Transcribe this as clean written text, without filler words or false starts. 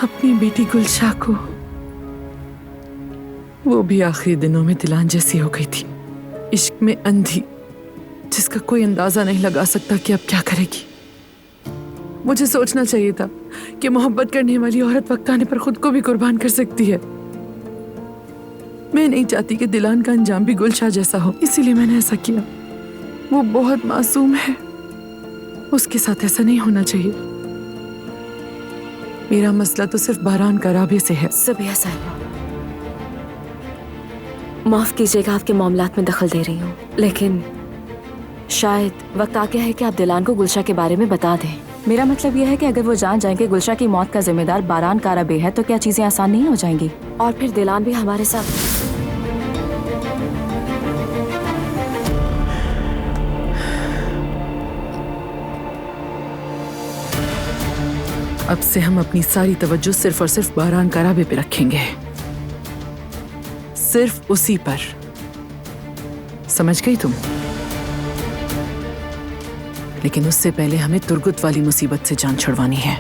अपनी बेटी गुलशा को। वो भी आखिरी दिनों में दिलान जैसी हो गई थी, इश्क में अंधी, जिसका कोई अंदाजा नहीं लगा सकता कि अब क्या करेगी। मुझे सोचना चाहिए था कि मोहब्बत करने वाली औरत वक्त आने पर खुद को भी कुर्बान कर सकती है। मैं नहीं चाहती कि दिलान का अंजाम भी गुलशा जैसा हो, इसीलिए मैंने ऐसा किया। वो बहुत मासूम है, उसके साथ ऐसा नहीं होना चाहिए। मेरा मसला तो सिर्फ बारान का राबे से है। सबिया साहिबा, माफ कीजिएगा आपके मामलात में दखल दे रही हूँ, लेकिन शायद वक्त आ गया है कि आप दिलान को गुलशा के बारे में बता दें। मेरा मतलब यह है कि अगर वो जान जाएं कि गुलशा की मौत का जिम्मेदार बारान काराबे है तो क्या चीजें आसान नहीं हो जाएंगी, और फिर दिलान भी हमारे साथ। अब से हम अपनी सारी तवज्जो सिर्फ और सिर्फ बारान काराबे पे रखेंगे, सिर्फ उसी पर। समझ गई तुम? लेकिन उससे पहले हमें तुर्गुत वाली मुसीबत से जान छुड़वानी है।